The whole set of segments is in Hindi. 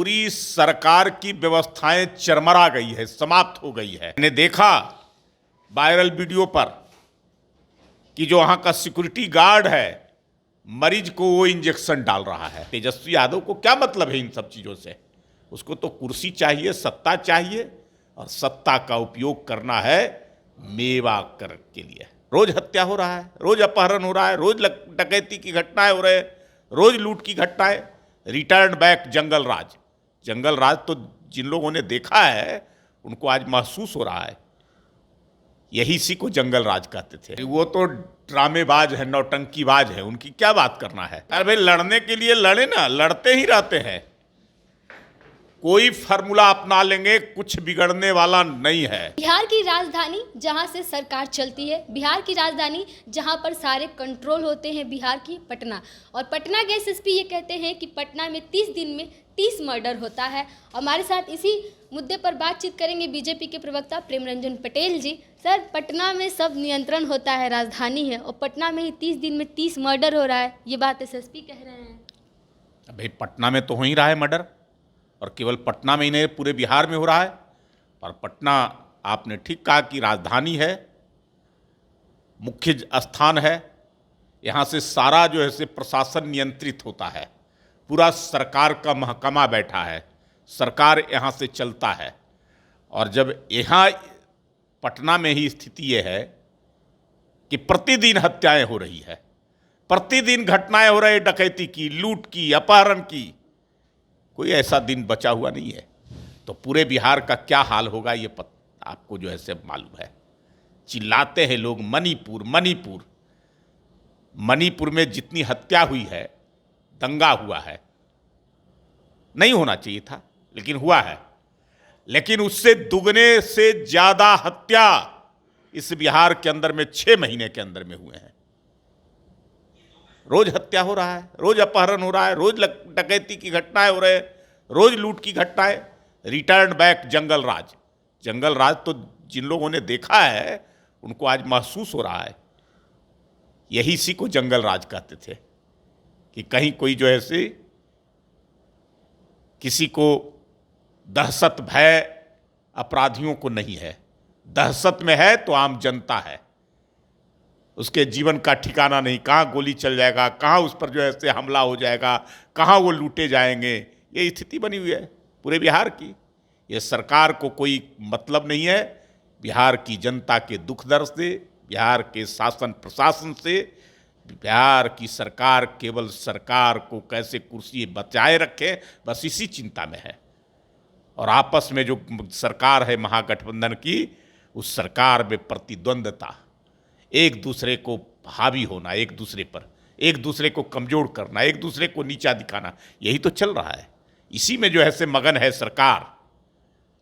पूरी सरकार की व्यवस्थाएं चरमरा गई है, समाप्त हो गई है। मैंने देखा वायरल वीडियो पर कि जो वहां का सिक्योरिटी गार्ड है मरीज को वो इंजेक्शन डाल रहा है। तेजस्वी यादव को क्या मतलब है इन सब चीजों से? उसको तो कुर्सी चाहिए, सत्ता चाहिए, और सत्ता का उपयोग करना है मेवा कर के लिए। रोज हत्या हो रहा है, रोज अपहरण हो रहा है, रोज डकैती की घटनाएं हो रहे हैं, रोज लूट की घटनाएं। रिटर्न बैक जंगल राज। जंगल राज तो जिन लोगों ने देखा है उनको आज महसूस हो रहा है। यही इसी को जंगल राज कहते थे। वो तो ड्रामेबाज है, नौटंकीबाज है, उनकी क्या बात करना है। अरे भाई, लड़ने के लिए लड़े ना, लड़ते ही रहते हैं। कोई फार्मूला अपना लेंगे, कुछ बिगड़ने वाला नहीं है। बिहार की राजधानी जहां से सरकार चलती है, बिहार की राजधानी जहां पर सारे कंट्रोल होते हैं, बिहार की पटना। और पटना के एसएसपी ये कहते हैं कि पटना में 30 दिन में 30 मर्डर होता है। हमारे साथ इसी मुद्दे पर बातचीत करेंगे बीजेपी के प्रवक्ता प्रेम रंजन पटेल जी। सर, पटना में सब नियंत्रण होता है, राजधानी है, और पटना में ही 30 दिन में 30 मर्डर हो रहा है, ये बात एसएसपी कह रहे हैं। भाई, पटना में तो हो ही रहा है मर्डर, और केवल पटना में ही नहीं, पूरे बिहार में हो रहा है। और पटना, आपने ठीक कहा कि राजधानी है, मुख्य स्थान है। यहाँ से सारा जो है से प्रशासन नियंत्रित होता है। पूरा सरकार का महकमा बैठा है, सरकार यहाँ से चलता है। और जब यहाँ पटना में ही स्थिति ये है कि प्रतिदिन हत्याएं हो रही है, प्रतिदिन घटनाएं हो रही है, डकैती की, लूट की, अपहरण की, कोई ऐसा दिन बचा हुआ नहीं है। तो पूरे बिहार का क्या हाल होगा ये आपको जो है से मालूम है। चिल्लाते हैं लोग मणिपुर मणिपुर। मणिपुर में जितनी हत्या हुई है, दंगा हुआ है, नहीं होना चाहिए था लेकिन हुआ है। लेकिन उससे दुगने से ज्यादा हत्या इस बिहार के अंदर में 6 महीने के अंदर में हुए हैं। रोज हत्या हो रहा है, रोज अपहरण हो रहा है, रोज डकैती की घटनाएं हो रहे हैं, रोज लूट की घटनाएं। रिटर्न बैक जंगल राज। जंगल राज तो जिन लोगों ने देखा है उनको आज महसूस हो रहा है। यही इसी को जंगल राज कहते थे कि कहीं कोई जो है से किसी को दहशत भय अपराधियों को नहीं है, दहशत में है तो आम जनता है। उसके जीवन का ठिकाना नहीं, कहाँ गोली चल जाएगा, कहाँ उस पर जो है से हमला हो जाएगा, कहाँ वो लूटे जाएंगे। ये स्थिति बनी हुई है पूरे बिहार की। ये सरकार को कोई मतलब नहीं है बिहार की जनता के दुख दर्द से, बिहार के शासन प्रशासन से। बिहार की सरकार केवल सरकार को कैसे कुर्सी बचाए रखे, बस इसी चिंता में है। और आपस में जो सरकार है महागठबंधन की, उस सरकार में प्रतिद्वंद्वता, एक दूसरे को हावी होना, एक दूसरे पर, एक दूसरे को कमजोर करना, एक दूसरे को नीचा दिखाना, यही तो चल रहा है। इसी में जो है से मगन है सरकार।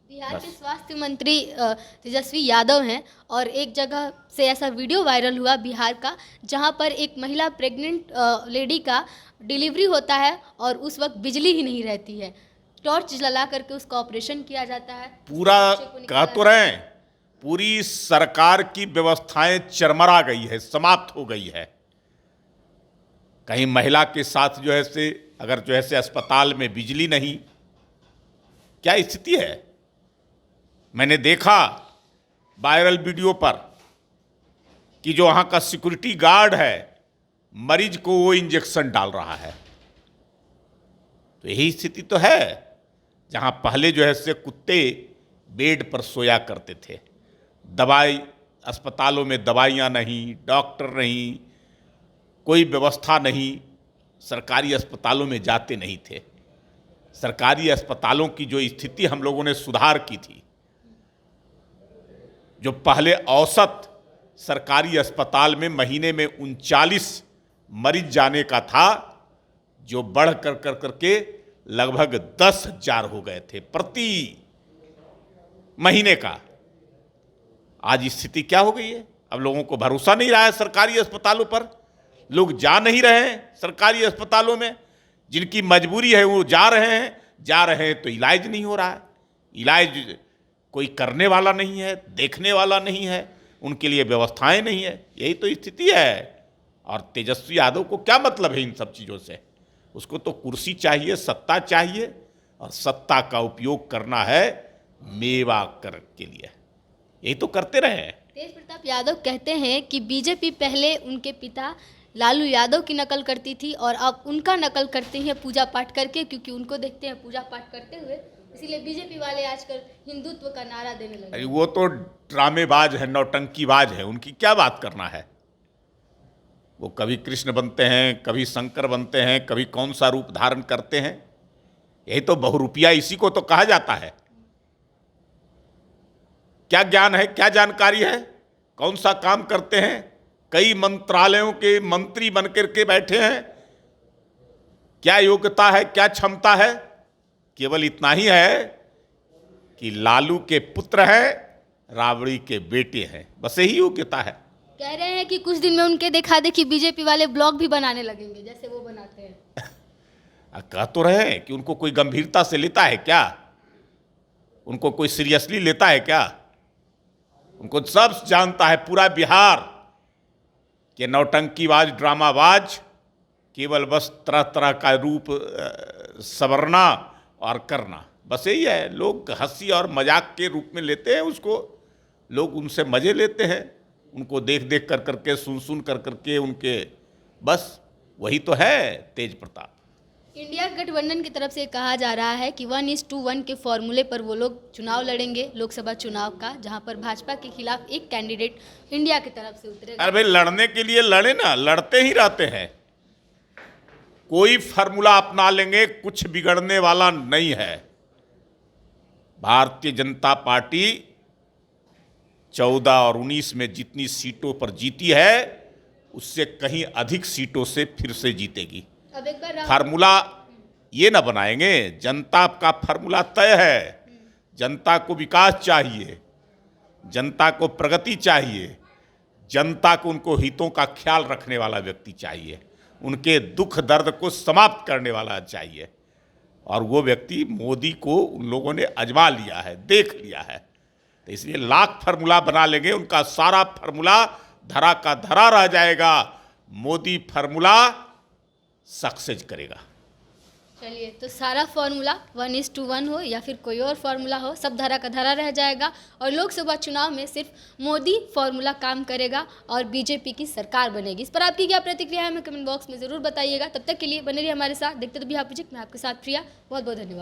बिहार के स्वास्थ्य मंत्री तेजस्वी यादव हैं, और एक जगह से ऐसा वीडियो वायरल हुआ बिहार का, जहां पर एक महिला प्रेग्नेंट लेडी का डिलीवरी होता है और उस वक्त बिजली ही नहीं रहती है। टॉर्च जला करके उसका ऑपरेशन किया जाता है। पूरा कह तो रहे हैं, पूरी सरकार की व्यवस्थाएं चरमरा गई है, समाप्त हो गई है। कहीं महिला के साथ जो है से, अगर जो है से अस्पताल में बिजली नहीं, क्या स्थिति है। मैंने देखा वायरल वीडियो पर कि जो वहां का सिक्योरिटी गार्ड है मरीज को वो इंजेक्शन डाल रहा है। तो यही स्थिति तो है। जहां पहले जो है से कुत्ते बेड पर सोया करते थे, दवाई, अस्पतालों में दवाइयाँ नहीं, डॉक्टर नहीं, कोई व्यवस्था नहीं, सरकारी अस्पतालों में जाते नहीं थे। सरकारी अस्पतालों की जो स्थिति हम लोगों ने सुधार की थी, जो पहले औसत सरकारी अस्पताल में महीने में 39 मरीज जाने का था, जो बढ़ कर करके लगभग 10,000 हो गए थे प्रति महीने का। आज स्थिति क्या हो गई है? अब लोगों को भरोसा नहीं रहा है सरकारी अस्पतालों पर, लोग जा नहीं रहे हैं सरकारी अस्पतालों में। जिनकी मजबूरी है वो जा रहे हैं तो इलाज नहीं हो रहा है। इलाज कोई करने वाला नहीं है, देखने वाला नहीं है, उनके लिए व्यवस्थाएं नहीं है। यही तो स्थिति है। और तेजस्वी यादव को क्या मतलब है इन सब चीज़ों से? उसको तो कुर्सी चाहिए, सत्ता चाहिए, और सत्ता का उपयोग करना है मेवा कर के लिए। यही तो करते रहे हैं। तेज प्रताप यादव कहते हैं कि बीजेपी पहले उनके पिता लालू यादव की नकल करती थी और अब उनका नकल करते हैं पूजा पाठ करके, क्योंकि उनको देखते हैं पूजा पाठ करते हुए, इसीलिए बीजेपी वाले आजकल हिंदुत्व का नारा देने लगे। अरे वो तो ड्रामेबाज है, नौटंकीबाज है, उनकी क्या बात करना है। वो कभी कृष्ण बनते हैं, कभी शंकर बनते हैं, कभी कौन सा रूप धारण करते हैं। यही तो बहुरूपिया, इसी को तो कहा जाता है। क्या ज्ञान है, क्या जानकारी है, कौन सा काम करते हैं। कई मंत्रालयों के मंत्री बनकर के बैठे हैं। क्या योग्यता है, क्या क्षमता है। केवल इतना ही है कि लालू के पुत्र हैं, राबड़ी के बेटे हैं, बस यही योग्यता है। कह रहे हैं कि कुछ दिन में उनके देखा देखी बीजेपी वाले ब्लॉग भी बनाने लगेंगे जैसे वो बनाते हैं। कह तो रहे हैं कि उनको कोई गंभीरता से लेता है क्या, उनको कोई सीरियसली लेता है क्या। उनको सब जानता है पूरा बिहार कि नौटंकीबाज, ड्रामाबाज केवल बस तरह तरह का रूप संवरना और करना, बस यही है। लोग हंसी और मजाक के रूप में लेते हैं उसको, लोग उनसे मजे लेते हैं, उनको देख देख कर करके, सुन सुन कर करके उनके, बस वही तो है तेज प्रताप। इंडिया गठबंधन की तरफ से कहा जा रहा है कि 1:1 के फॉर्मूले पर वो लोग चुनाव लड़ेंगे, लोकसभा चुनाव का, जहां पर भाजपा के खिलाफ एक कैंडिडेट इंडिया की तरफ से उतरेगा। अरे भाई, लड़ने के लिए लड़े ना, लड़ते ही रहते हैं। कोई फार्मूला अपना लेंगे, कुछ बिगड़ने वाला नहीं है। भारतीय जनता पार्टी 14 और 19 में जितनी सीटों पर जीती है, उससे कहीं अधिक सीटों से फिर से जीतेगी। अब एक बार फार्मूला ये ना बनाएंगे, जनता का फार्मूला तय है। जनता को विकास चाहिए, जनता को प्रगति चाहिए, जनता को उनको हितों का ख्याल रखने वाला व्यक्ति चाहिए, उनके दुख दर्द को समाप्त करने वाला चाहिए। और वो व्यक्ति मोदी को उन लोगों ने आजमा लिया है, देख लिया है। तो इसलिए लाख फार्मूला बना लेंगे, उनका सारा फार्मूला धरा का धरा रह जाएगा। मोदी फार्मूला सक्सेस करेगा। चलिए, तो सारा फॉर्मूला 1:1 हो या फिर कोई और फॉर्मूला हो, सब धरा का धरा रह जाएगा और लोकसभा चुनाव में सिर्फ मोदी फॉर्मूला काम करेगा और बीजेपी की सरकार बनेगी। इस पर आपकी क्या प्रतिक्रिया है, हमें कमेंट बॉक्स में ज़रूर बताइएगा। तब तक के लिए बने रहिए हमारे साथ, देखते तो बिहार प्रोजेक्ट में आपके साथ प्रिया। बहुत बहुत धन्यवाद।